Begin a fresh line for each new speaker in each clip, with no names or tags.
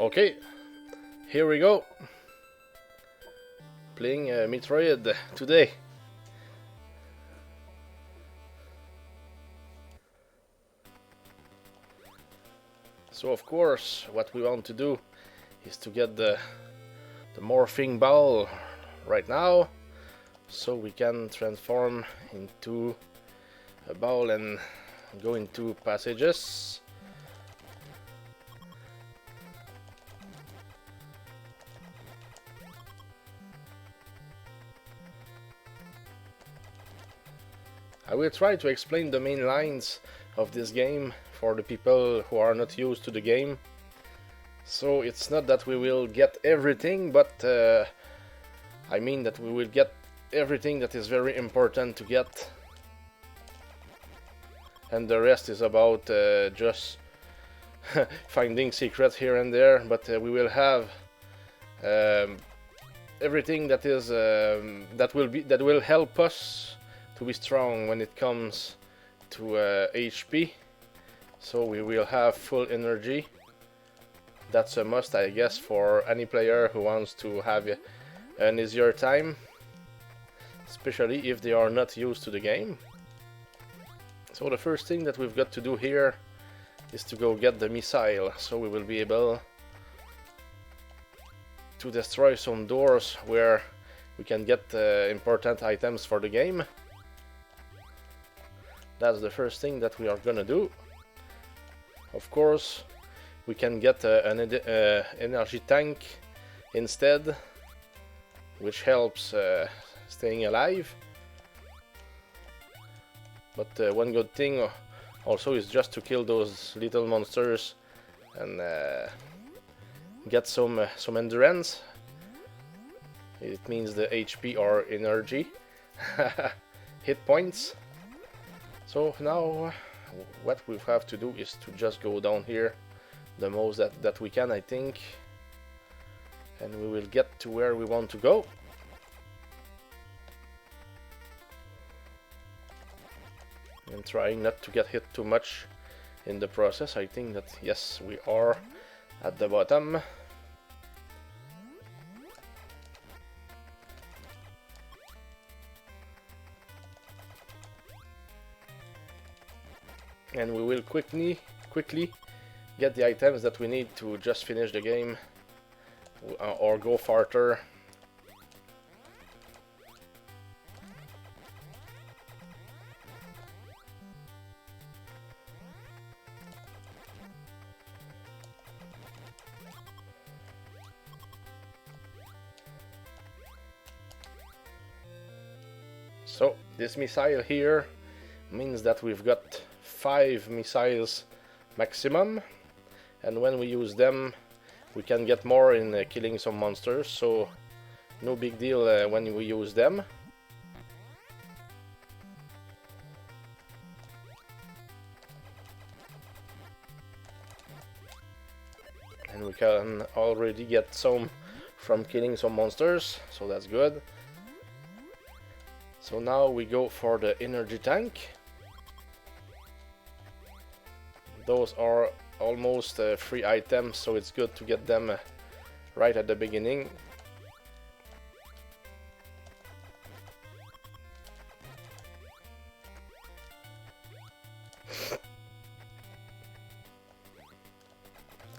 Okay, here we go. Playing Metroid today. So of course, what we want to do is to get the Morphing Ball right now, so we can transform into a ball and go into passages. I will try to explain the main lines of this game for the people who are not used to the game. So it's not that we will get everything, but I mean that we will get everything that is very important to get. And the rest is about just finding secrets here and there, but we will have everything that is that will help us to be strong when it comes to HP. So we will have full energy. That's a must, I guess, for any player who wants to have an easier time, especially if they are not used to the game. So the first thing that we've got to do here is to go get the missile, so we will be able to destroy some doors where we can get important items for the game. That's the first thing that we are gonna do. Of course, we can get an energy tank instead, which helps staying alive. But one good thing also is just to kill those little monsters and get some endurance. It means the HP or energy hit points. So now what we have to do is to just go down here the most that we can, I think, and we will get to where we want to go. I'm trying not to get hit too much in the process. I think that yes, we are at the bottom. And we will quickly get the items that we need to just finish the game or go farther. So this missile here means that we've got 5 missiles maximum, and when we use them we can get more in killing some monsters, so no big deal when we use them. And we can already get some from killing some monsters, so that's good. So now we go for the energy tank. Those are almost free items, so it's good to get them right at the beginning.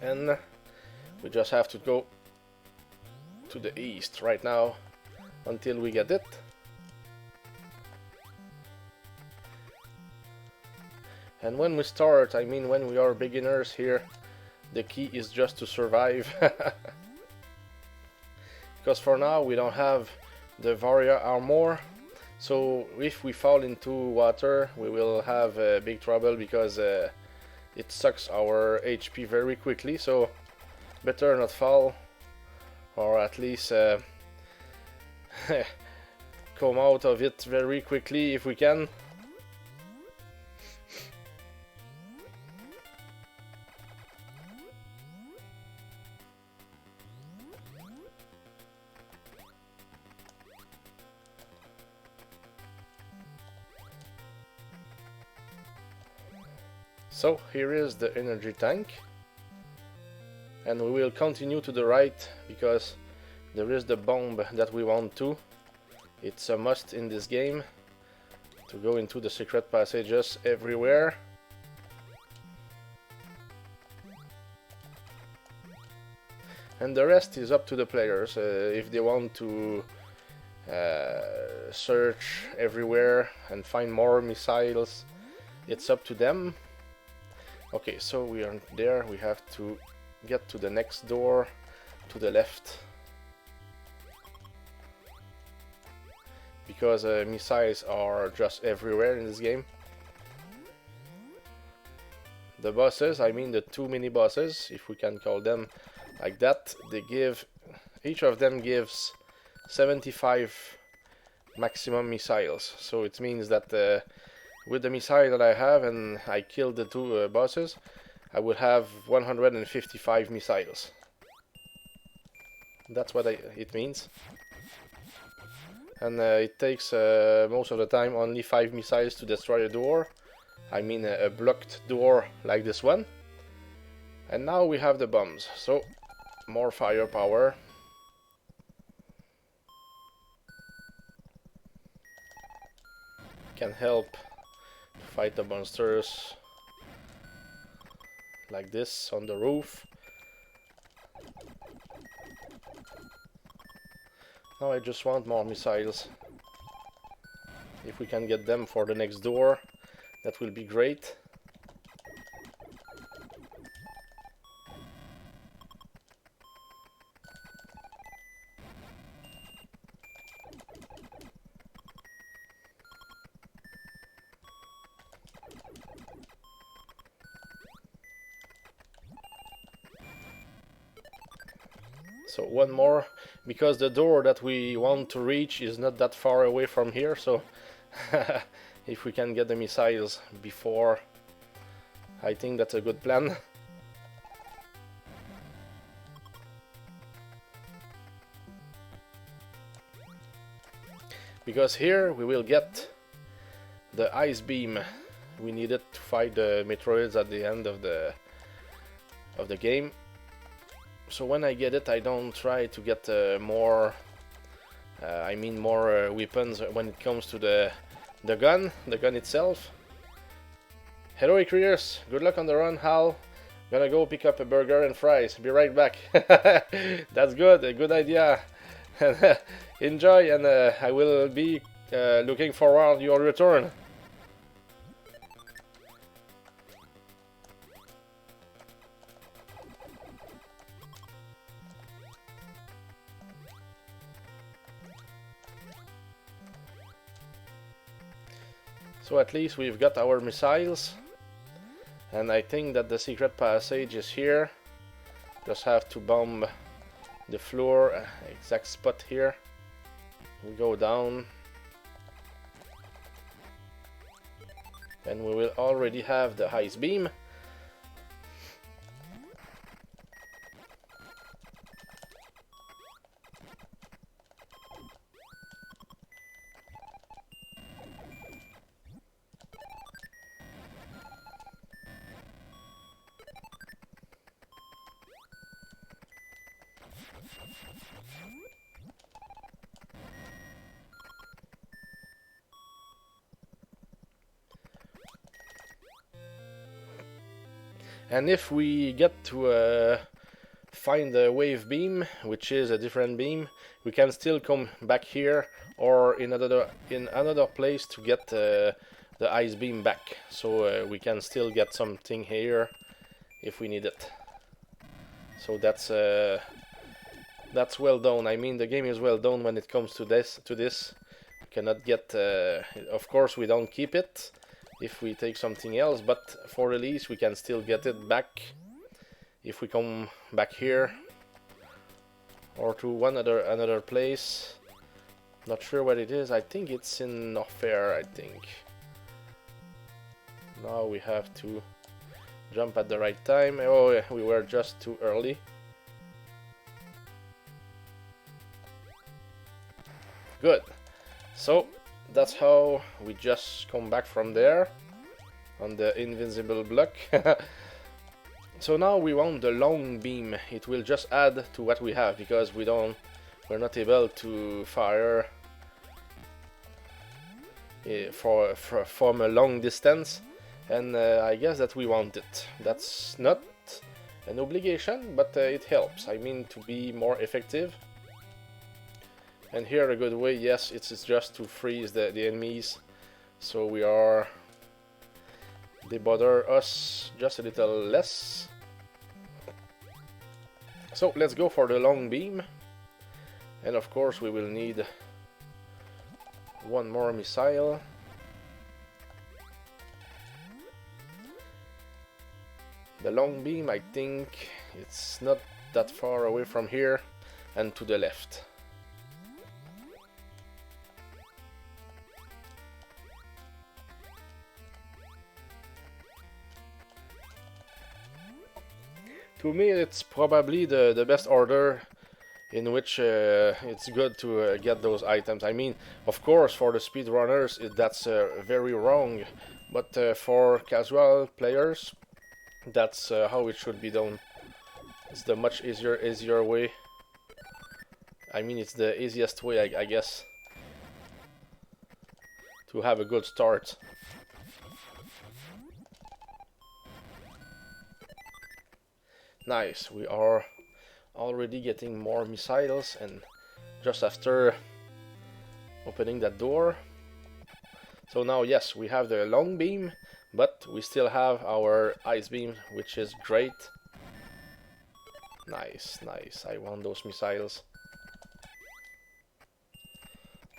And we just have to go to the east right now until we get it. And when we start, I mean when we are beginners here, the key is just to survive. Because for now we don't have the Varia armor, so if we fall into water we will have big trouble, because it sucks our HP very quickly, so better not fall, or at least come out of it very quickly if we can. So here is the energy tank, and we will continue to the right because there is the bomb that we want to. It's a must in this game to go into the secret passages everywhere. And the rest is up to the players. If they want to search everywhere and find more missiles, it's up to them. Okay, so we are there. We have to get to the next door to the left, because missiles are just everywhere in this game. The bosses, I mean the two mini bosses, if we can call them like that, they give, each of them gives 75 maximum missiles. So it means that with the missile that I have and I killed the two bosses, I will have 155 missiles. That's what it means. And it takes most of the time only 5 missiles to destroy a door. I mean a blocked door like this one. And now we have the bombs, so more firepower. Can help to fight the monsters like this on the roof. Now I just want more missiles. If we can get them for the next door, that will be great. So one more, because the door that we want to reach is not that far away from here, so if we can get the missiles before, I think that's a good plan. Because here we will get the ice beam we needed to fight the Metroids at the end of the game. So when I get it, I don't try to get more weapons when it comes to the gun itself. Hello Icarius, good luck on the run, Hal. Gonna go pick up a burger and fries, be right back. That's good, a good idea. Enjoy, and I will be looking forward to your return. So at least we've got our missiles, and I think that the secret passage is here. Just have to bomb the floor, exact spot here. We go down, and we will already have the ice beam. And if we get to find the wave beam, which is a different beam, we can still come back here or in another place to get the ice beam back. So we can still get something here if we need it. So that's well done. I mean, the game is well done when it comes to this. We cannot get. Of course, we don't keep it if we take something else, but for release we can still get it back if we come back here or to another place. Not sure what it is. I think it's in Norfair, I think. Now we have to jump at the right time. Oh yeah, we were just too early. Good. So that's how we just come back from there on the invincible block. So now we want the long beam. It will just add to what we have because we're not able to fire from a long distance, and I guess that we want it. That's not an obligation, but it helps. I mean, to be more effective. And here a good way, yes, it's just to freeze the enemies, so they bother us just a little less. So let's go for the long beam, and of course we will need one more missile. The long beam, I think it's not that far away from here and to the left. To me, it's probably the best order in which it's good to get those items. I mean, of course, for the speedrunners, that's very wrong, but for casual players, that's how it should be done. It's the much easier way. I mean, it's the easiest way, I guess, to have a good start. Nice, we are already getting more missiles, and just after opening that door. So now, yes, we have the long beam, but we still have our ice beam, which is great. Nice, nice, I want those missiles.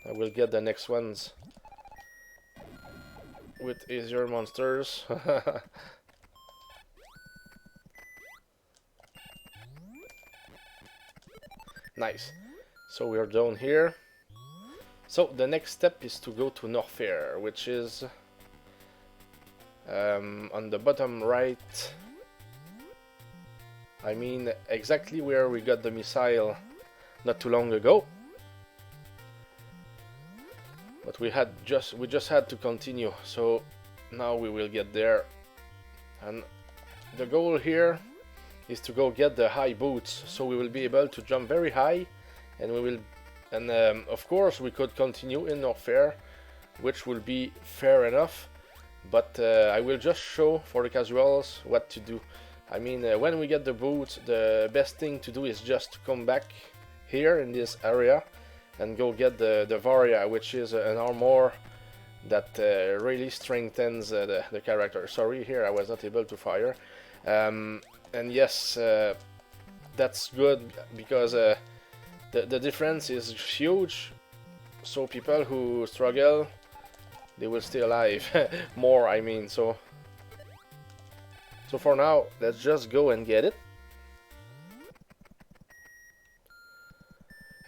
I will get the next ones with easier monsters. Nice. So we are down here. So the next step is to go to Norfair, which is on the bottom right. I mean, exactly where we got the missile not too long ago. But we just had to continue. So now we will get there. And the goal here is to go get the high boots, so we will be able to jump very high, and of course we could continue in Norfair, which will be fair enough, but I will just show for the casuals what to do. I mean, when we get the boots, the best thing to do is just come back here in this area and go get the Varia, which is an armor that really strengthens the character. Sorry, here I was not able to fire. And yes, that's good because the difference is huge. So people who struggle, they will stay alive more. I mean, so for now, let's just go and get it.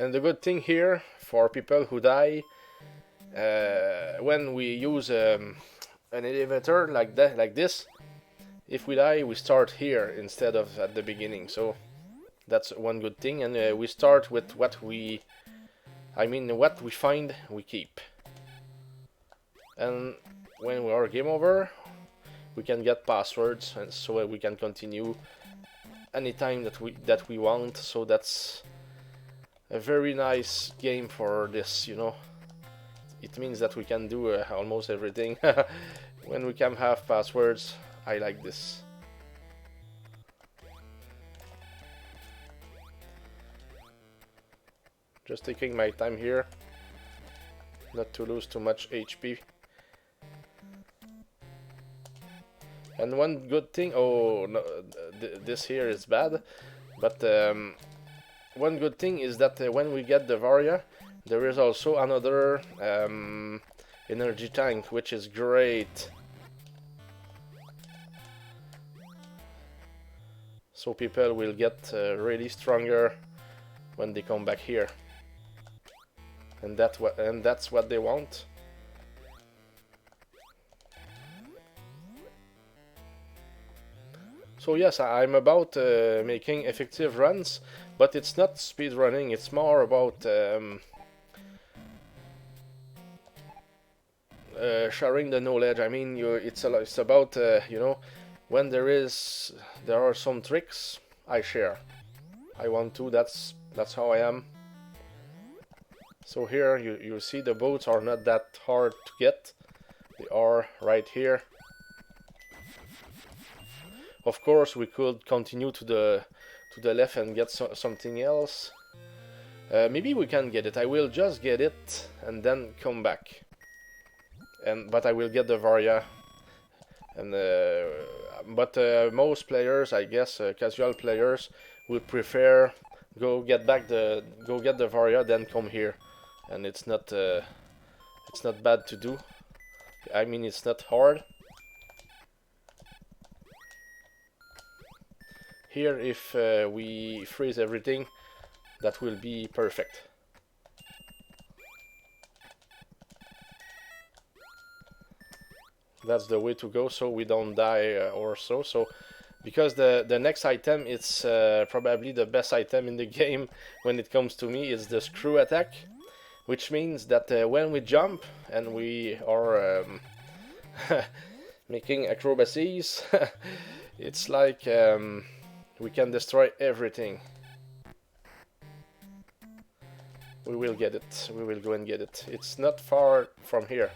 And the good thing here for people who die, when we use an elevator like this. If we die, we start here instead of at the beginning, so that's one good thing. And we start with what we find, we keep. And when we are game over, we can get passwords, and so we can continue anytime that we want. So that's a very nice game for this, you know. It means that we can do almost everything when we can have passwords. I like this. Just taking my time here, not to lose too much HP. And one good thing, oh no, this here is bad, but one good thing is that when we get the Varia, there is also another energy tank, which is great. So people will get really stronger when they come back here, and that's what they want. So yes, I'm about making effective runs, but it's not speed running. It's more about sharing the knowledge. I mean, it's about you know, when there are some tricks, I share. I want to. That's how I am. So here you see the boats are not that hard to get. They are right here. Of course, we could continue to the left and get something else. Maybe we can get it. I will just get it and then come back. But I will get the Varia. And but most players, I guess, casual players, would prefer go get the Varia, then come here, and it's not bad to do. I mean, it's not hard. Here, if we freeze everything, that will be perfect. That's the way to go, so we don't die or so. So, because the next item, it's probably the best item in the game when it comes to me, is the screw attack, which means that when we jump and we are making acrobacies, it's like we can destroy everything. We will get it. We will go and get it. It's not far from here.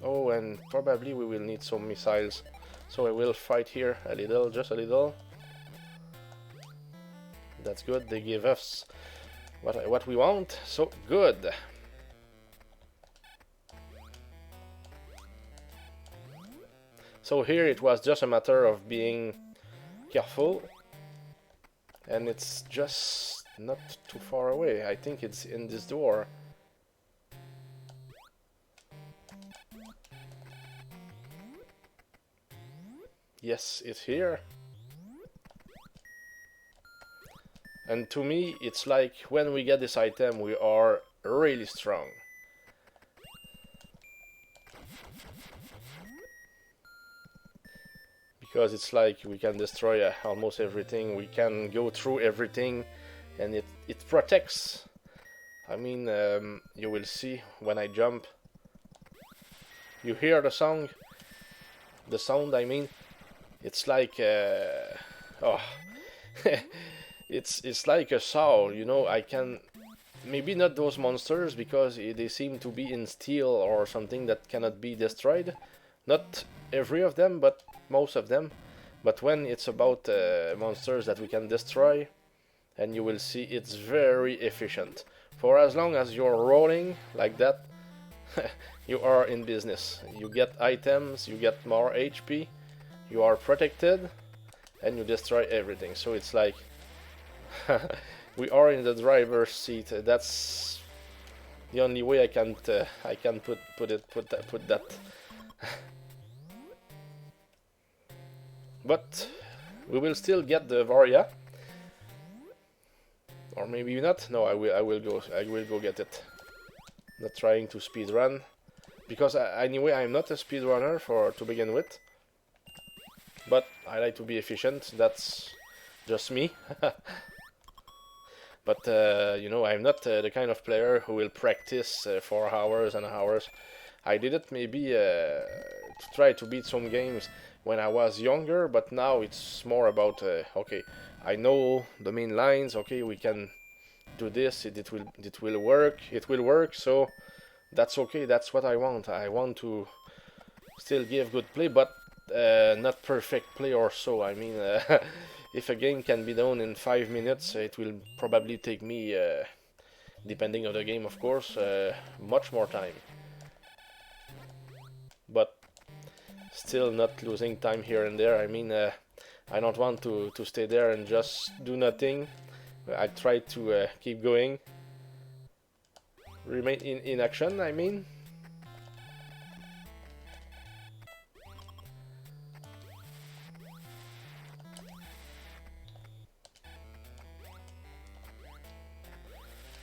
Oh, and probably we will need some missiles. So I will fight here a little, just a little. That's good. They give us what we want. So good. So here it was just a matter of being careful, and it's just not too far away. I think it's in this door. Yes, it's here. And to me, it's like when we get this item, we are really strong. Because it's like we can destroy almost everything, we can go through everything, and it protects. I mean, you will see when I jump. You hear the sound? The sound, I mean. It's like, oh, it's like a saw, you know. I can, maybe not those monsters because they seem to be in steel or something that cannot be destroyed. Not every of them, but most of them. But when it's about monsters that we can destroy, and you will see it's very efficient. For as long as you're rolling like that, you are in business. You get items, you get more HP. You are protected, and you destroy everything. So it's like we are in the driver's seat. That's the only way I can put that. But we will still get the Varia, or maybe not. No, I will go get it. Not trying to speed run, because anyway I'm not a speedrunner to begin with. But I like to be efficient, that's just me. But, you know, I'm not the kind of player who will practice for hours and hours. I did it maybe to try to beat some games when I was younger, but now it's more about, okay, I know the main lines, okay, we can do this, it will work, so that's okay, that's what I want. I want to still give good play, but not perfect play or so. I mean, if a game can be done in 5 minutes, it will probably take me, depending on the game of course, much more time. But still not losing time here and there. I mean, I don't want to stay there and just do nothing. I try to keep going. Remain in action, I mean.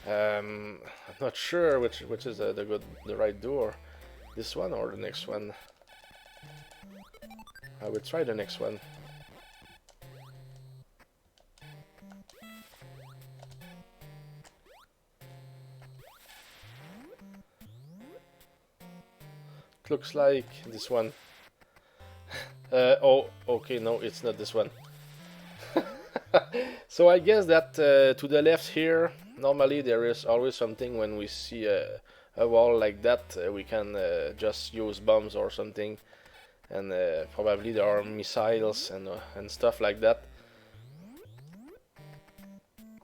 I'm not sure which is the right door. This one or the next one? I will try the next one. It looks like this one. Oh, okay, no, it's not this one. So I guess that to the left here, normally there is always something when we see a wall like that. We can just use bombs or something, and probably there are missiles and stuff like that.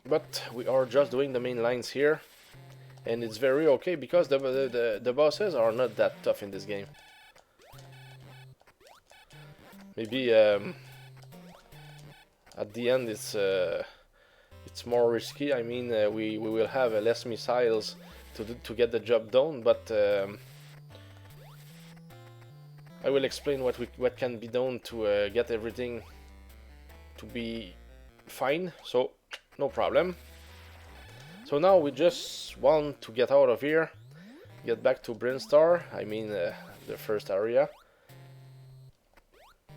But we are just doing the main lines here, and it's very okay because the bosses are not that tough in this game. Maybe at the end it's more risky. I mean, we will have less missiles to get the job done, but I will explain what can be done to get everything to be fine. So no problem. So now we just want to get out of here, get back to Brinstar. I mean the first area.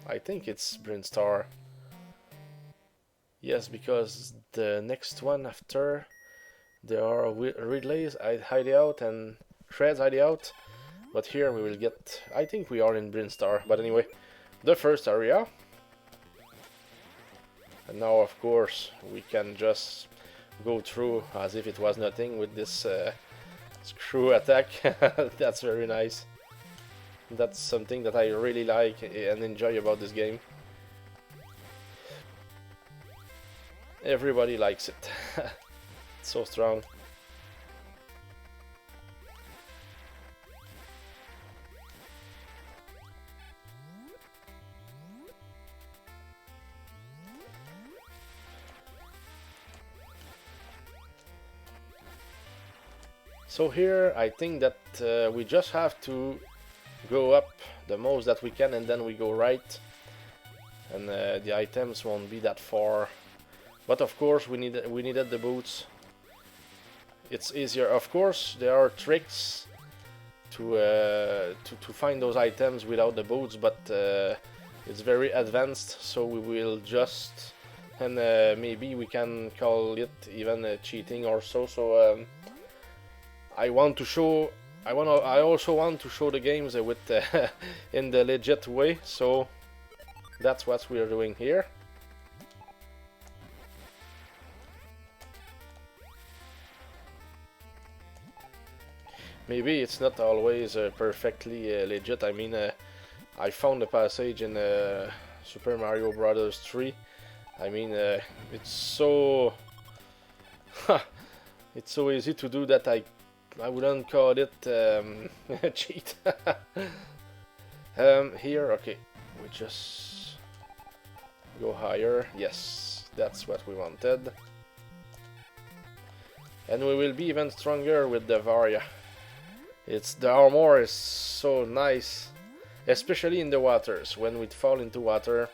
I think it's Brinstar. Yes, because the next one after there are Ridley's Hideout and Craze Hideout. But here we will get... I think we are in Brinstar. But anyway, the first area. And now, of course, we can just go through as if it was nothing with this screw attack. That's very nice. That's something that I really like and enjoy about this game. Everybody likes it. It's so strong. So here I think that we just have to go up the most that we can, and then we go right, and the items won't be that far. But of course we needed the boots. It's easier. Of course there are tricks to find those items without the boots, but it's very advanced. So we will just, and maybe we can call it even cheating or so. So I also want to show the games with in the legit way. So that's what we are doing here. Maybe it's not always perfectly legit. I mean, I found a passage in Super Mario Bros. 3. I mean, it's so it's so easy to do that I wouldn't call it cheat. Here, okay, we just go higher. Yes, that's what we wanted. And we will be even stronger with the Varia. The armor is so nice, especially in the waters. When we fall into water,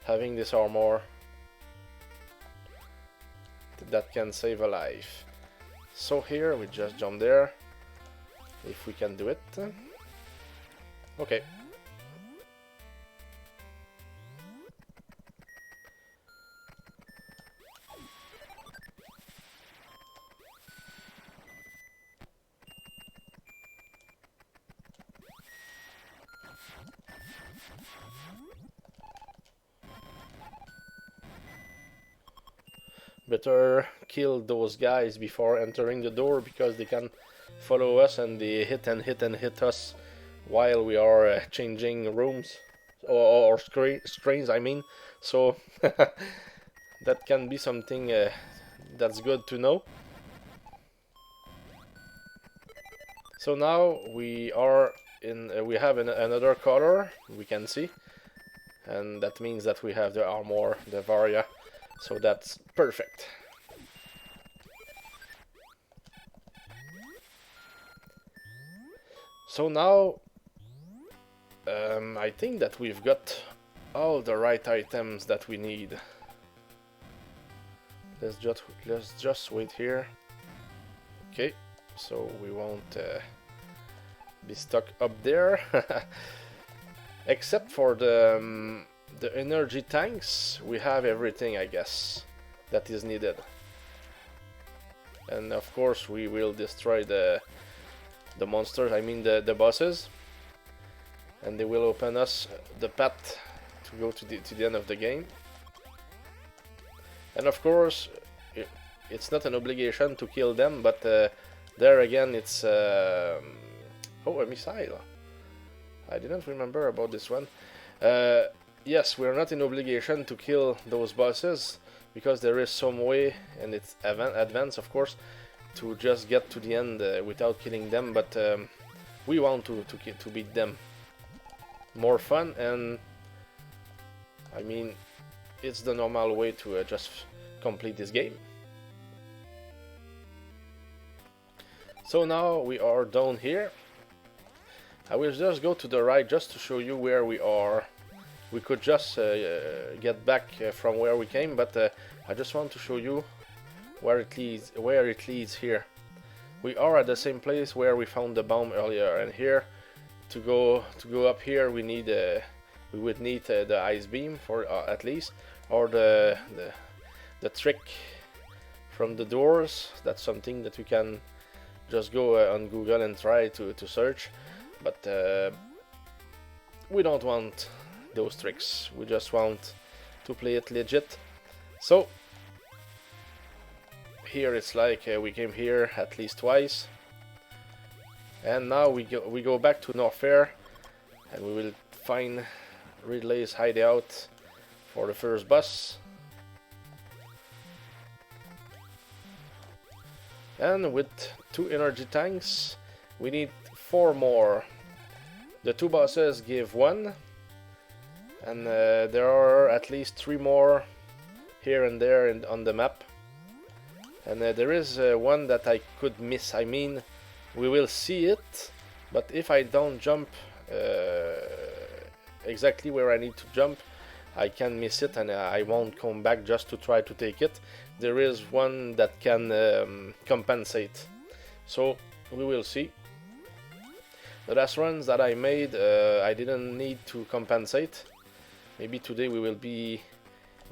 having this armor that can save a life. So here we just jump there, if we can do it. Okay. Better kill those guys before entering the door, because they can follow us and they hit and hit and hit us while we are changing rooms or screens, I mean. So that can be something that's good to know. So now we are in we have another color we can see, and that means that we have the armor, the Varia. So that's perfect. So now I think that we've got all the right items that we need. Let's just wait here. Okay, so we won't be stuck up there. Except for the energy tanks, we have everything, I guess, that is needed. And of course we will destroy the monsters, I mean the bosses, and they will open us the path to go to the end of the game. And of course, it's not an obligation to kill them, but there again, it's oh, a missile. I didn't remember about this one. Yes, we're not in obligation to kill those bosses because there is some way, and it's advanced, of course, to just get to the end without killing them. But we want to beat them. More fun, and I mean, it's the normal way to just complete this game. So now we are down here. I will just go to the right just to show you where we are. We could just get back from where we came, but I just want to show you where it leads here. We are at the same place where we found the bomb earlier, and here to go up here we would need the ice beam for at least, or the trick from the doors. That's something that we can just go on Google and try to search, but we don't want those tricks. We just want to play it legit. So here it's like we came here at least twice, and now we go back to North Fair, and we will find Ridley's hideout for the first boss. And with 2 energy tanks, we need 4 more. The 2 bosses give 1, and there are at least 3 more here and there on the map. And there is one that I could miss. I mean, we will see it, but if I don't jump exactly where I need to jump, I can miss it, and I won't come back just to try to take it. There is one that can compensate, so we will see. The last runs that I made, I didn't need to compensate. Maybe today we will be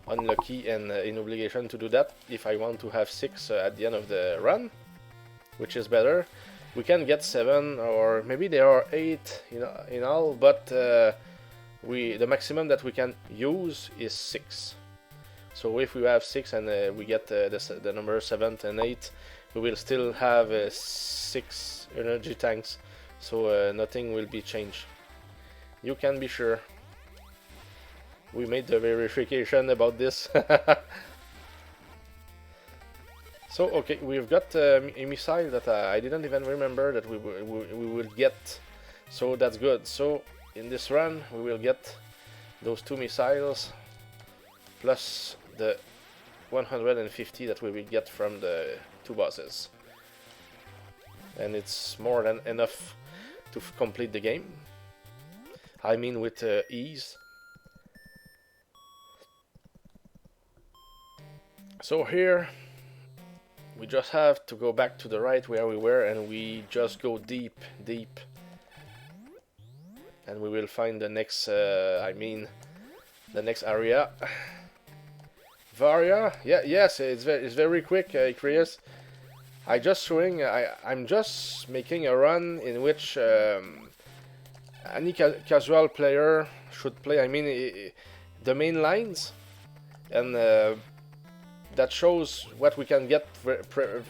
unlucky and in obligation to do that if I want to have 6 at the end of the run, which is better. We can get 7, or maybe there are 8 in all, but the maximum that we can use is 6. So if we have 6 and we get the number 7 and 8, we will still have 6 energy tanks, so nothing will be changed. You can be sure. We made the verification about this. So okay, we've got a missile that I didn't even remember that we will get, so that's good. So in this run we will get those 2 missiles plus the 150 that we will get from the 2 bosses, and it's more than enough to complete the game. I mean, with ease. So here we just have to go back to the right where we were, and we just go deep, and we will find the next the next area. Varia, yeah, yes, it's very quick, Chris. I'm just making a run in which any casual player should play. I mean, the main lines, and that shows what we can get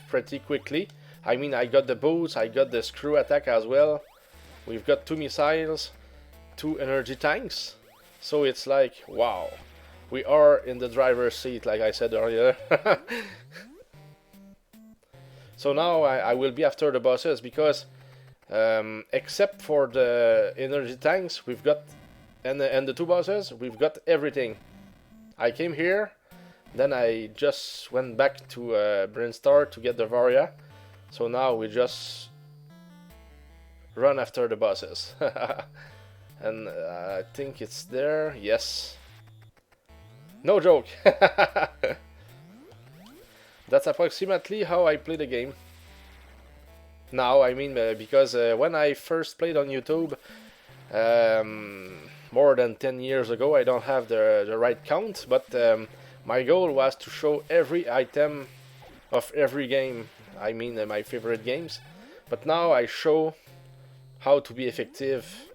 pretty quickly. I mean, I got the boots, I got the screw attack as well. We've got 2 missiles, 2 energy tanks. So it's like, wow, we are in the driver's seat, like I said earlier. So now I will be after the bosses, because except for the energy tanks, we've got, and the 2 bosses, we've got everything. I came here, then I just went back to Brinstar to get the Varia. So now we just run after the bosses. And I think it's there, yes. No joke. That's approximately how I play the game. Now, I mean, because when I first played on YouTube, more than 10 years ago, I don't have the right count, but my goal was to show every item of every game, I mean my favorite games. But now I show how to be effective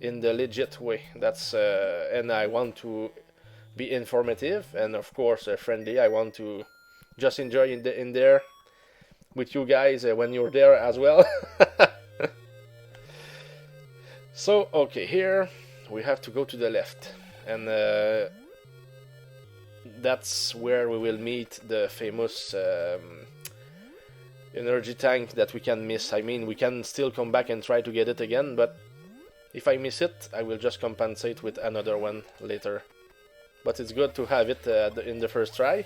in the legit way. That's and I want to be informative and of course friendly. I want to just enjoy in there with you guys when you're there as well. So okay, here we have to go to the left, and that's where we will meet the famous energy tank that we can miss. I mean, we can still come back and try to get it again, but if I miss it, I will just compensate with another one later. But it's good to have it in the first try.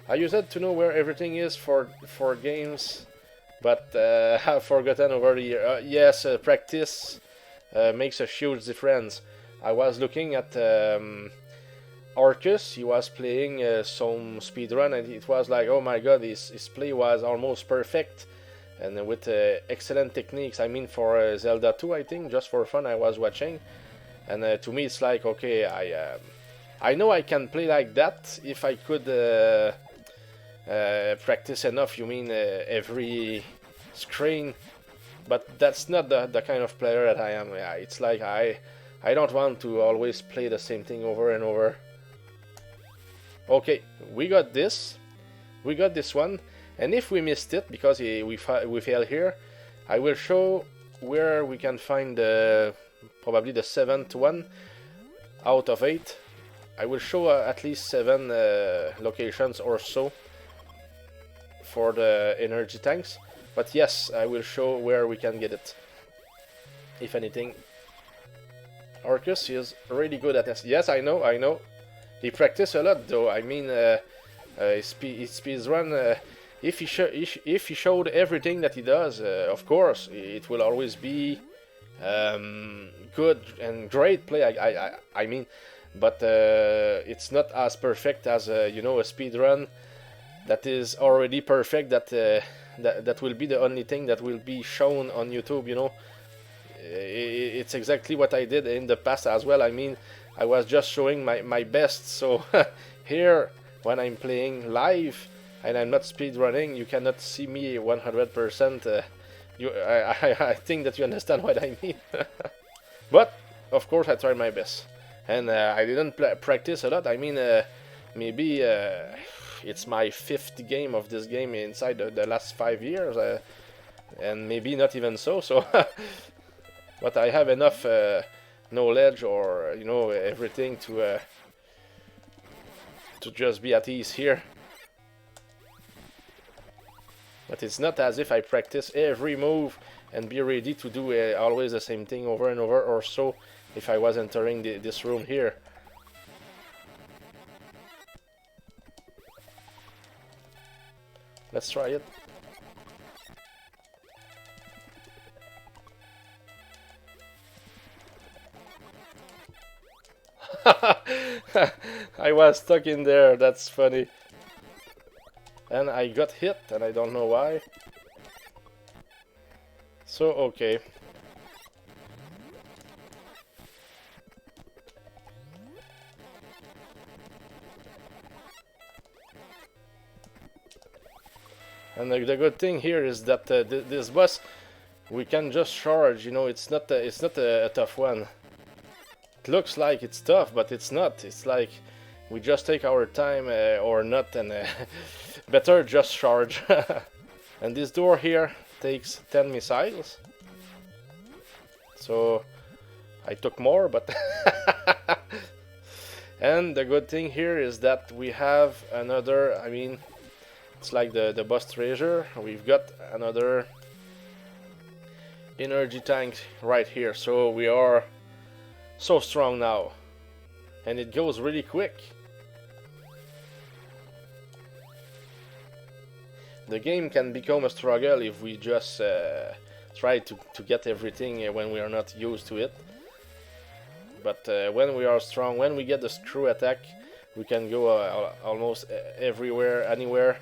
I used to know where everything is for games, but have forgotten over the year. Yes, practice makes a huge difference. I was looking at Arcus. He was playing some speedrun, and it was like, oh my god, his play was almost perfect, and with excellent techniques. I mean, for Zelda 2, I think, just for fun, I was watching, and to me, it's like, okay, I know I can play like that if I could practice enough. You mean every screen? But that's not the kind of player that I am. Yeah, it's like I don't want to always play the same thing over and over. Okay, we got this one, and if we missed it because we failed here, I will show where we can find probably the 7th one out of 8. I will show at least 7 locations or so for the energy tanks, but yes, I will show where we can get it, if anything. Arcus is really good at this. Yes, I know. He practiced a lot, though. I mean, his speedrun. If he showed everything that he does, of course, it will always be good and great play. I mean, but it's not as perfect as you know, a speedrun that is already perfect. That will be the only thing that will be shown on YouTube. You know. It's exactly what I did in the past as well. I mean, I was just showing my best. So here, when I'm playing live and I'm not speedrunning, you cannot see me 100%. I think that you understand what I mean. But of course, I tried my best, and I didn't practice a lot. I mean, maybe it's my 5th game of this game inside the last 5 years, and maybe not even so. So. But I have enough knowledge, or you know, everything to just be at ease here. But it's not as if I practice every move and be ready to do always the same thing over and over, or so if I was entering this room here. Let's try it. I was stuck in there, that's funny. And I got hit, and I don't know why. So, okay. And the good thing here is that this boss, we can just charge, you know, it's not a tough one. It looks like it's tough, but it's not. It's like we just take our time or not, and better just charge. And this door here takes 10 missiles. So I took more, but and the good thing here is that we have another, I mean, it's like the boss treasure. We've got another energy tank right here. So we are so strong now, and it goes really quick. The game can become a struggle if we just try to get everything when we are not used to it. But when we are strong, when we get the screw attack, we can go almost everywhere, anywhere,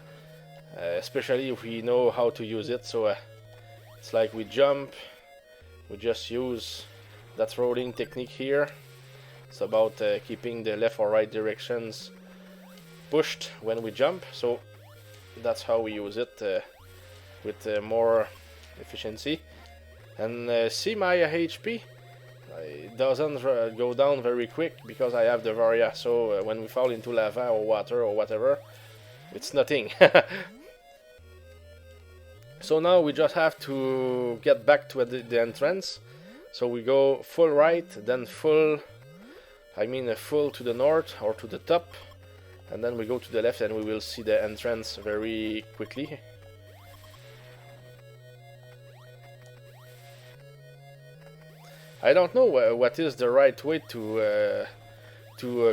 especially if we know how to use it. So it's like we jump, we just use that rolling technique here. It's about keeping the left or right directions pushed when we jump. So that's how we use it with more efficiency. And see my HP? It doesn't go down very quick because I have the Varia, so when we fall into lava or water or whatever, it's nothing. So now we just have to get back to the entrance. So we go full right, then full to the north or to the top, and then we go to the left and we will see the entrance very quickly. I don't know what is the right way to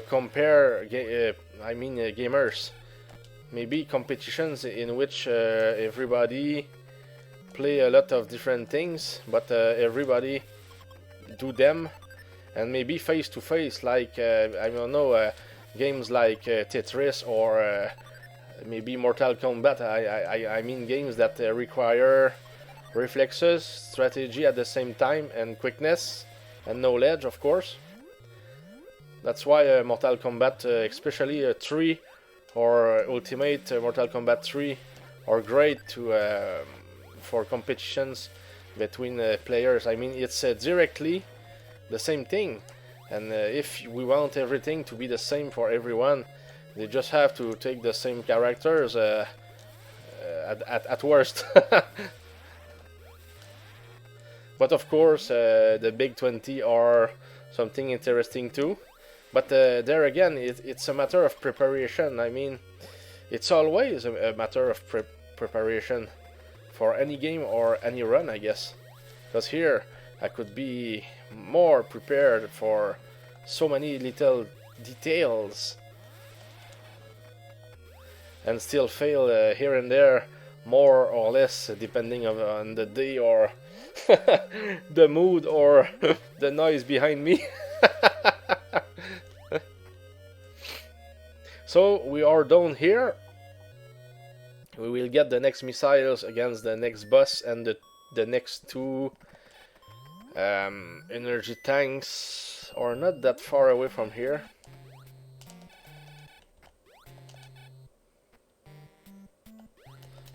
compare gamers. Maybe competitions in which everybody play a lot of different things, but everybody do them, and maybe face to face, like I don't know, games like Tetris or maybe Mortal Kombat. I mean games that require reflexes, strategy at the same time, and quickness and knowledge, of course. That's why Mortal Kombat, especially 3 or Ultimate Mortal Kombat 3, are great for competitions between players. I mean, it's directly the same thing, and if we want everything to be the same for everyone, they just have to take the same characters at worst. But of course, the big 20 are something interesting too. But there again, it's a matter of preparation. I mean, it's always a matter of preparation for any game or any run, I guess. Because here, I could be more prepared for so many little details and still fail here and there, more or less, depending on the day or the mood or the noise behind me. So we are down here. We will get the next missiles against the next boss and the next two energy tanks are not that far away from here.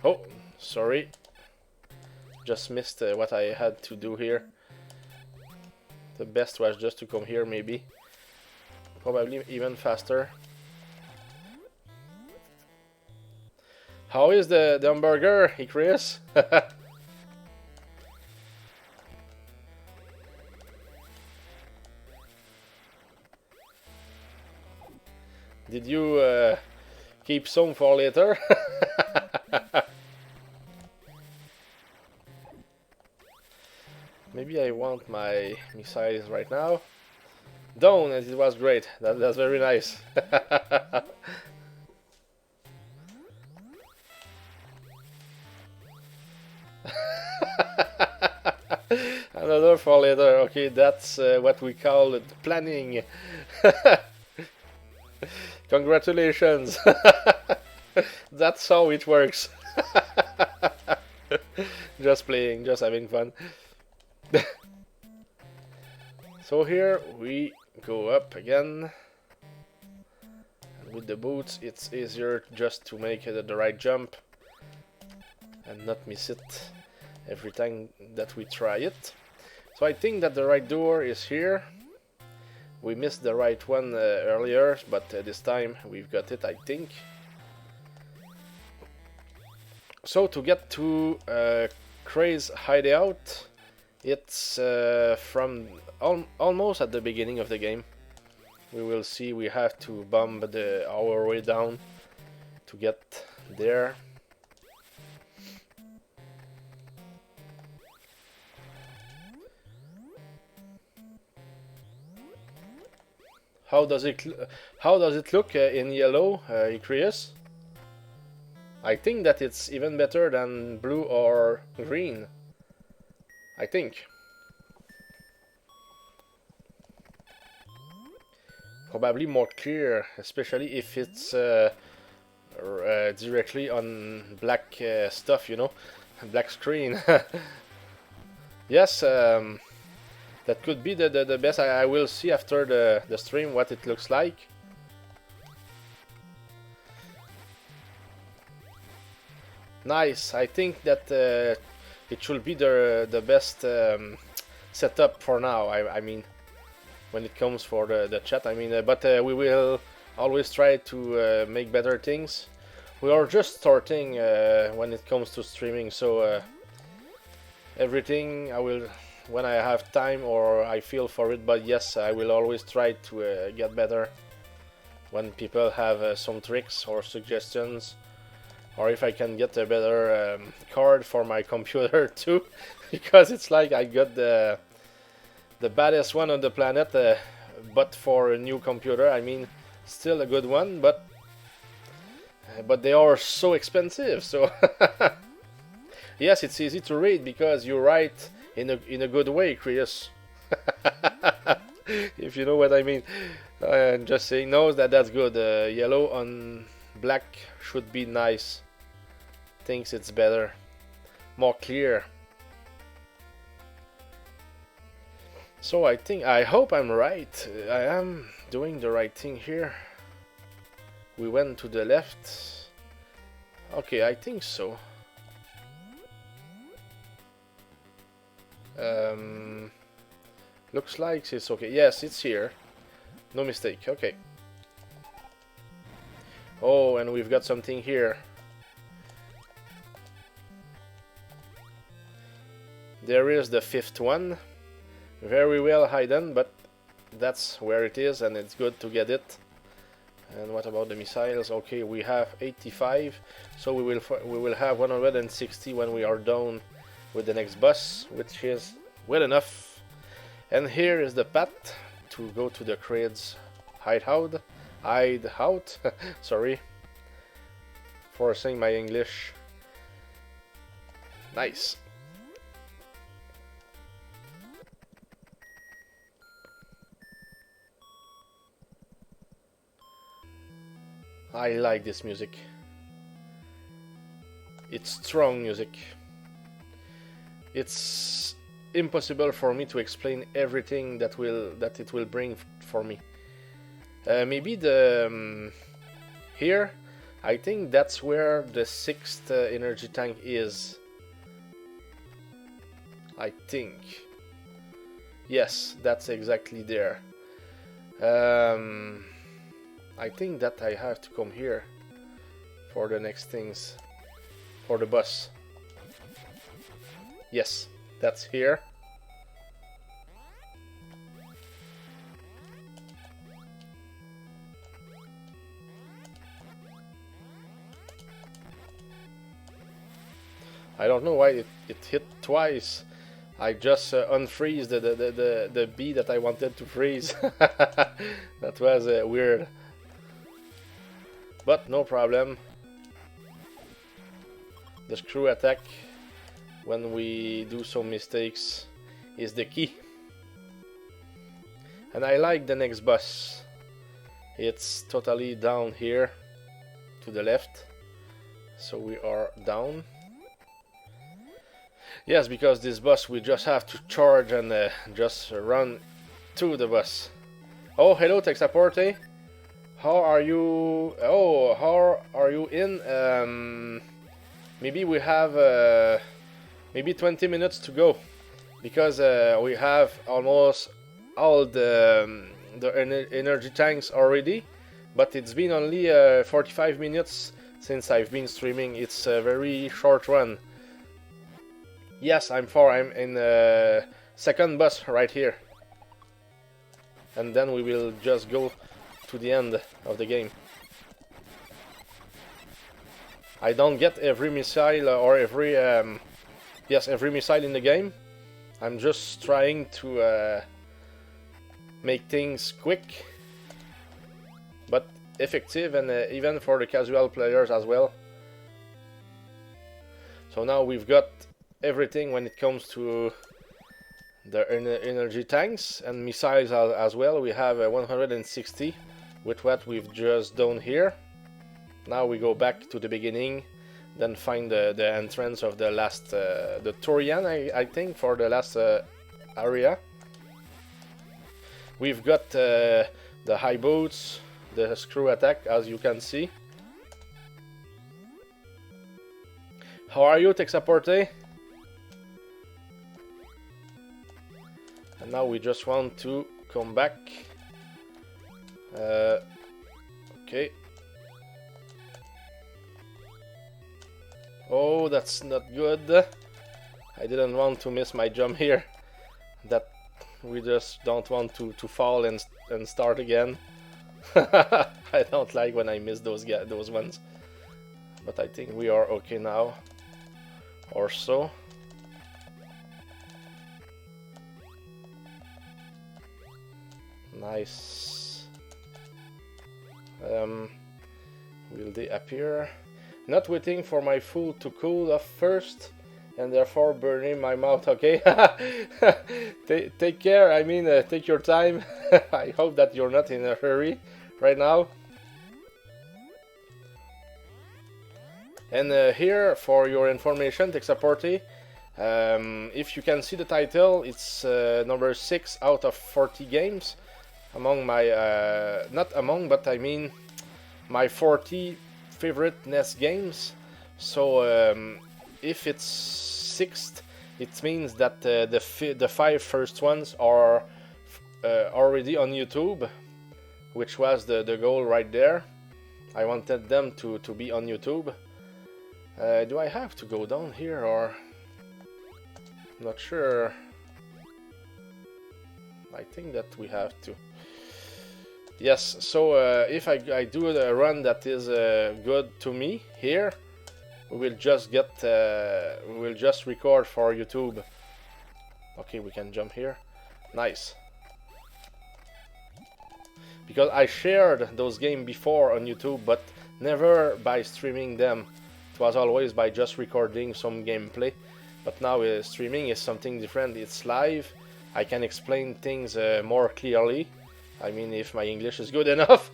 Oh, sorry. Just missed what I had to do here. The best was just to come here, maybe. Probably even faster. How is the hamburger, Chris? Did you keep some for later? Maybe I want my missiles right now. Down, and it was great. That's very nice. Another for later. Okay, that's what we call it, planning. Congratulations. That's how it works. Just playing, just having fun. So here we go up again. And with the boots, it's easier just to make the right jump and not miss it every time that we try it. So I think that the right door is here. We missed the right one earlier, but this time we've got it, I think. So to get to Craze Hideout, it's from almost at the beginning of the game. We will see we have to bomb our way down to get there. How does it look in yellow, Chris? I think that it's even better than blue or green. I think. Probably more clear, especially if it's directly on black stuff, you know, black screen. Yes, that could be the best. I will see after the stream what it looks like. Nice. I think that it should be the best setup for now. I mean, when it comes for the chat. I mean, but we will always try to make better things. We are just starting when it comes to streaming, so everything I will, when I have time or I feel for it. But yes, I will always try to get better when people have some tricks or suggestions, or if I can get a better card for my computer too, because it's like I got the baddest one on the planet, but for a new computer. I mean, still a good one, but they are so expensive. So yes, it's easy to read because you write in a good way, Chris. If you know what I mean. I'm just saying, no, that's good. Yellow on black should be nice. Thinks it's better, more clear. So I hope I'm right. I am doing the right thing here. We went to the left. Okay, I think so. Looks like it's okay. Yes, it's here. No mistake. Okay. Oh, and we've got something here. There is the fifth one. Very well hidden, but that's where it is, and it's good to get it. And what about the missiles? Okay, we have 85, so we will have 160 when we are done with the next bus, which is well enough. And here is the path to go to the Craze Hideout. Sorry for saying my English. Nice. I like this music. It's strong music. It's impossible for me to explain everything that it will bring for me. Maybe the here, I think that's where the sixth energy tank is. I think. Yes, that's exactly there. I think that I have to come here for the next things, for the bus. Yes, that's here. I don't know why it hit twice. I just unfreeze the bee that I wanted to freeze. That was weird. But no problem. The screw attack when we do some mistakes is the key. And I like the next bus. It's totally down here to the left. So we are down. Yes, because this bus we just have to charge and just run to the bus. Oh, hello Texaporte. How are you? Oh, how are you in? Maybe we have maybe 20 minutes to go, because we have almost all the energy tanks already, but it's been only 45 minutes since I've been streaming. It's a very short run. Yes, I'm in second bus right here, and then we will just go to the end of the game. I don't get every missile or every every missile in the game. I'm just trying to make things quick but effective, and even for the casual players as well. So now we've got everything when it comes to the energy tanks and missiles as well. We have 160 with what we've just done here. Now we go back to the beginning, then find the entrance of the last the Torian, I think, for the last area. We've got the high boats, the screw attack, as you can see. How are you, Texaporte? Now we just want to come back. Okay. Oh, that's not good. I didn't want to miss my jump here. That we just don't want to fall and start again. I don't like when I miss those ones. But I think we are okay now. Or so. Nice. Will they appear? Not waiting for my food to cool off first, and therefore burning my mouth. Okay. Take care. I mean, take your time. I hope that you're not in a hurry right now. And here, for your information, Texaporte, if you can see the title, it's number 6 out of 40 games. Among my, not among, but I mean my 40 favorite NES games. So if it's 6th, it means that the 5 first ones are already on YouTube, which was the goal right there. I wanted them to be on YouTube. Do I have to go down here or? Not sure. I think that we have to. Yes, so if I do a run that is good to me here, we will just record for YouTube. Okay, we can jump here. Nice. Because I shared those games before on YouTube, but never by streaming them. It was always by just recording some gameplay. But now streaming is something different. It's live. I can explain things more clearly. I mean, if my English is good enough.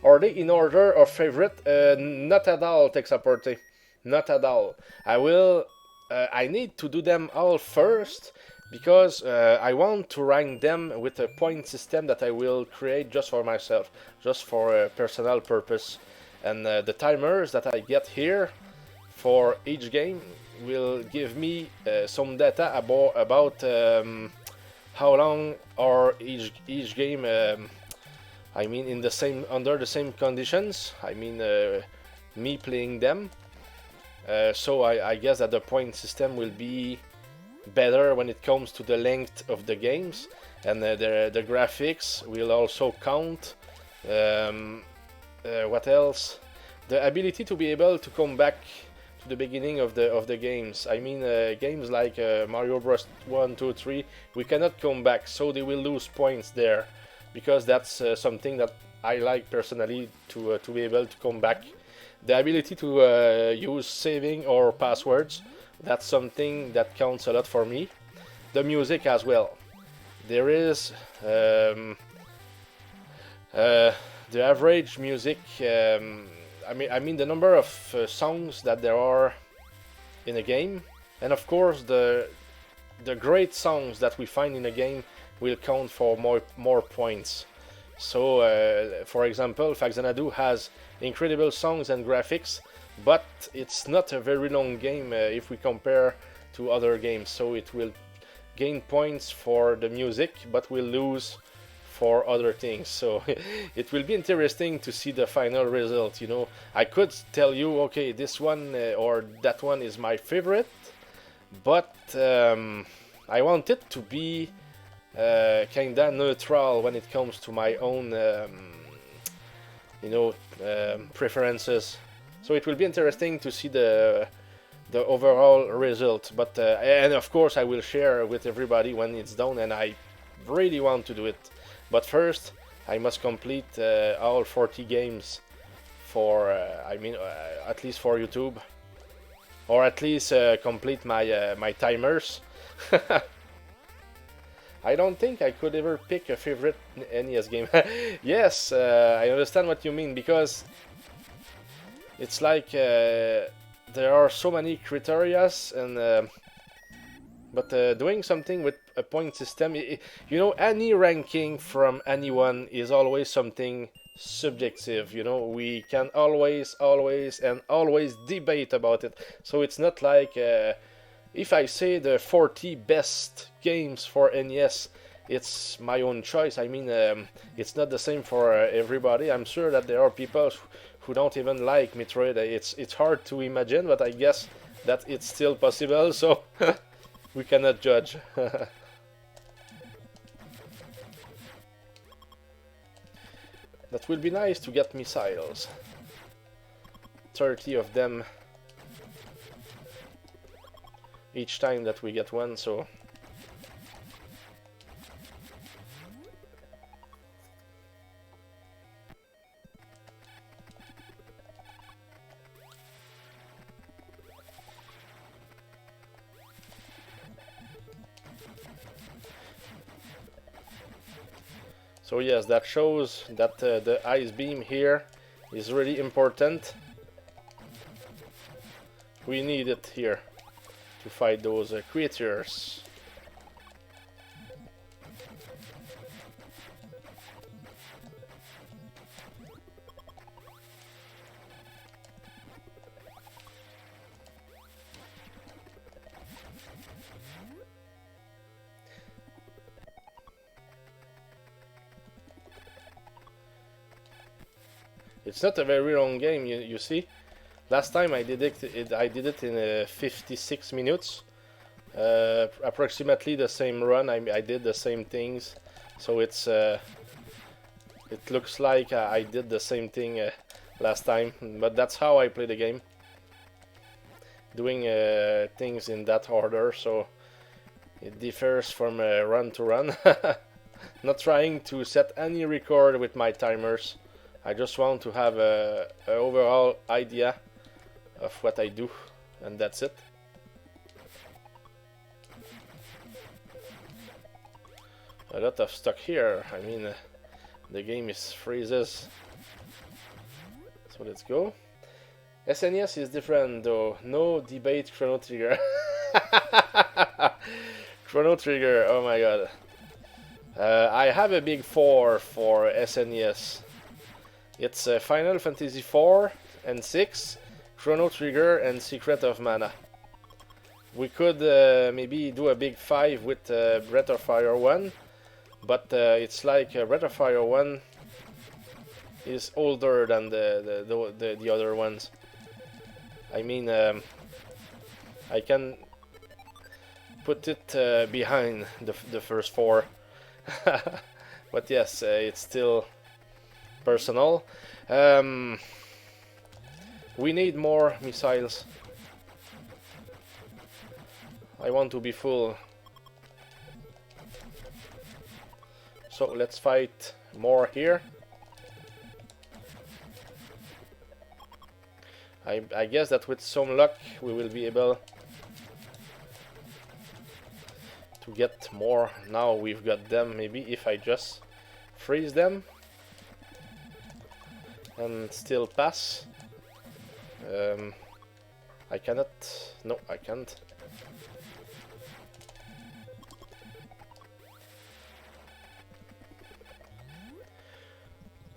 Are they in order of favorite? Not at all, Texaporte. Not at all. I need to do them all first because I want to rank them with a point system that I will create just for myself, just for a personal purpose. And the timers that I get here for each game will give me some data about how long are each game. I mean, in the same under the same conditions. I mean, me playing them. So I guess that the point system will be better when it comes to the length of the games, and the graphics will also count. What else? The ability to be able to come back to the beginning of the games. I mean, games like Mario Bros. 1, 2, 3, we cannot come back, so they will lose points there, because that's something that I like personally, to be able to come back. The ability to use saving or passwords, that's something that counts a lot for me. The music as well. There is the average music. I mean the number of songs that there are in a game, and of course the great songs that we find in a game will count for more points. So, for example, Faxanadu has incredible songs and graphics, but it's not a very long game if we compare to other games. So it will gain points for the music, but will lose for other things. So it will be interesting to see the final result. You know, I could tell you, okay, this one or that one is my favorite, but I want it to be kinda neutral when it comes to my own preferences. So it will be interesting to see the overall result, but and of course I will share with everybody when it's done, and I really want to do it. But first I must complete all 40 games for at least for YouTube, or at least complete my timers. I don't think I could ever pick a favorite NES game. Yes, I understand what you mean, because it's like there are so many criterias, and but doing something with a point system, you know, any ranking from anyone is always something subjective. You know, we can always debate about it. So it's not like if I say the 40 best games for NES, it's my own choice. I mean, it's not the same for everybody. I'm sure that there are people who don't even like Metroid. It's hard to imagine, but I guess that it's still possible, so we cannot judge. That will be nice to get missiles. 30 of them each time that we get one, so yes, that shows that the ice beam here is really important. We need it here to fight those creatures. It's not a very long game, you see. Last time I did it in 56 minutes. Approximately the same run. I did the same things, so it looks like I did the same thing last time. But that's how I play the game, doing things in that order. So it differs from run to run. Not trying to set any record with my timers. I just want to have a overall idea of what I do, and that's it. A lot of stuff here. I mean, the game is freezes. So let's go. SNES is different though. No debate. Chrono Trigger. Chrono Trigger. Oh my god. I have a big 4 for SNES. It's Final Fantasy 4 and 6, Chrono Trigger, and Secret of Mana. We could maybe do a big 5 with Breath of Fire 1, but it's like Breath of Fire 1 is older than the other ones. I mean, I can put it behind the first 4, but yes, it's still personal. We need more missiles. I want to be full. So let's fight more here. I guess that with some luck we will be able to get more. Now we've got them. Maybe if I just freeze them and still pass. I cannot. No, I can't.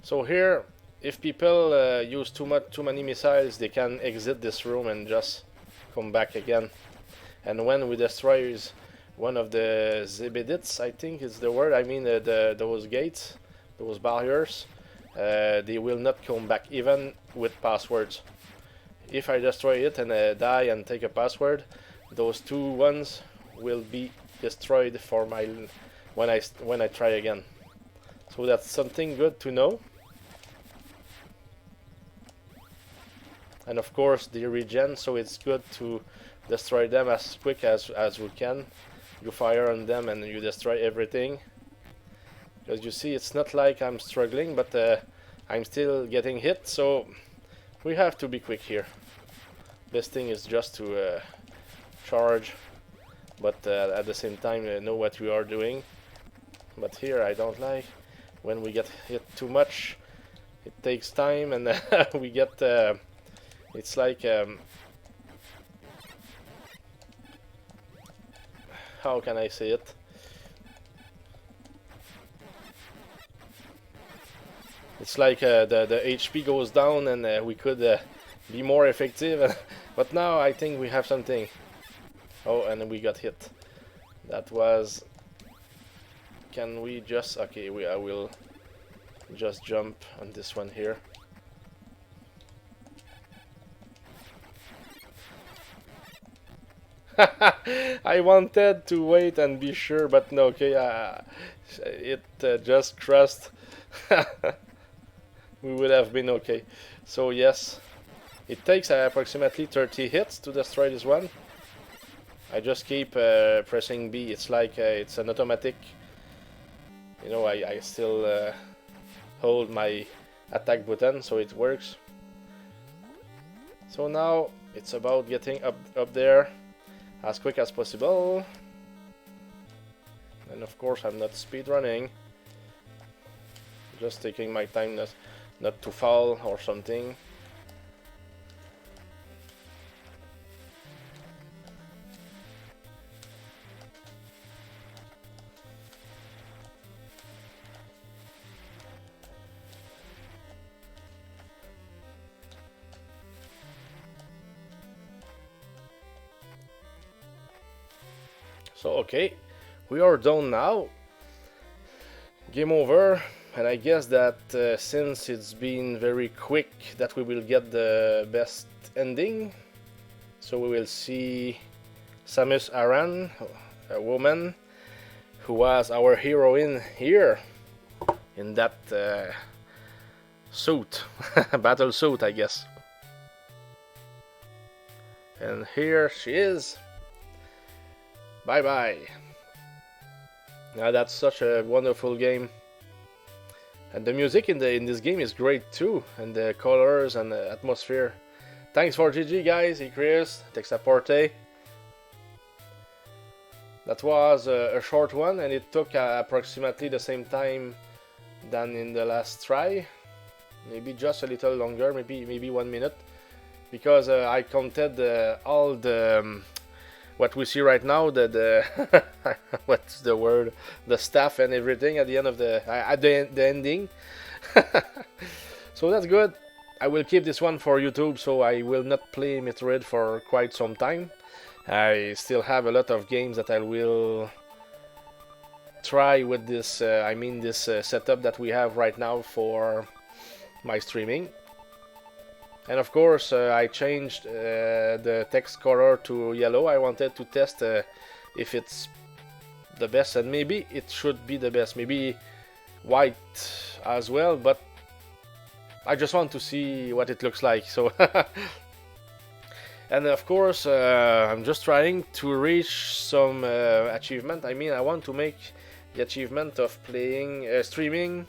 So here, if people use too many missiles, they can exit this room and just come back again. And when we destroy one of the zebedits, I think is the word. I mean those gates, those barriers. They will not come back even with passwords. If I destroy it and die and take a password, those 2 ones will be destroyed for my when I try again. So that's something good to know. And of course they regen, so it's good to destroy them as quick as we can. You fire on them and you destroy everything. As you see, it's not like I'm struggling, but I'm still getting hit, so we have to be quick here. Best thing is just to charge, but at the same time know what we are doing. But here I don't like when we get hit too much. It takes time, and we get it's like how can I say it? It's like the HP goes down, and we could be more effective. But now I think we have something. Oh, and we got hit. That was... Can we just... Okay, I will just jump on this one here. I wanted to wait and be sure, but no, okay, it just crossed. We would have been okay. So yes, it takes approximately 30 hits to destroy this one. I just keep pressing B. It's like it's an automatic. You know, I still hold my attack button, so it works. So now it's about getting up there as quick as possible. And of course I'm not speedrunning. Just taking my time not to fall or something. So okay, we are done now. Game over. And I guess that since it's been very quick, that we will get the best ending. So we will see Samus Aran, a woman who was our heroine here in that suit, battle suit, I guess. And here she is. Bye bye. Now that's such a wonderful game. And the music in this game is great too, and the colors and the atmosphere. Thanks for GG guys, Chris, Texaporte. That was a short one, and it took approximately the same time than in the last try. Maybe just a little longer, maybe 1 minute, because I counted all the what we see right now, the what's the word, the staff and everything at the end of the ending. So that's good. I will keep this one for YouTube, so I will not play Metroid for quite some time. I still have a lot of games that I will try with this this setup that we have right now for my streaming. And of course I changed the text color to yellow. I wanted to test if it's the best, and maybe it should be the best. Maybe white as well, but I just want to see what it looks like. So and of course I'm just trying to reach some achievement. I mean, I want to make the achievement of playing streaming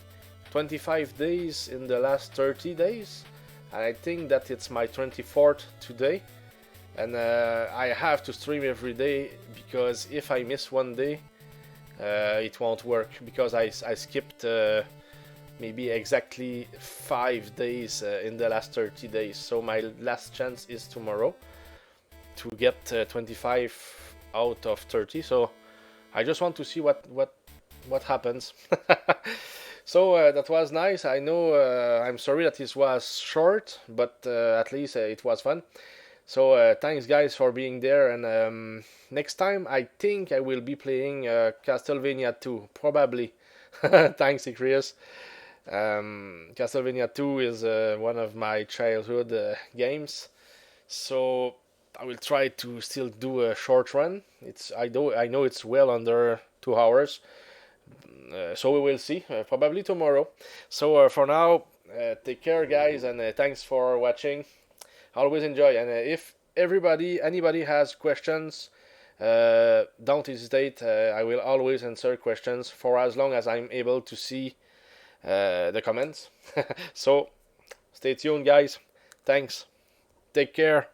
25 days in the last 30 days. I think that it's my 24th today, and I have to stream every day, because if I miss one day it won't work, because I skipped maybe exactly 5 days in the last 30 days. So my last chance is tomorrow to get 25 out of 30. So I just want to see what happens. So that was nice. I know I'm sorry that this was short, but at least it was fun. So thanks guys for being there, and next time I think I will be playing Castlevania 2, probably. Thanks, Chris. Castlevania 2 is one of my childhood games, so I will try to still do a short run. I know it's well under 2 hours. So we will see, probably tomorrow. So for now, take care guys, and thanks for watching. Always enjoy, and if anybody has questions, don't hesitate. I will always answer questions for as long as I'm able to see the comments. So stay tuned guys. Thanks. Take care.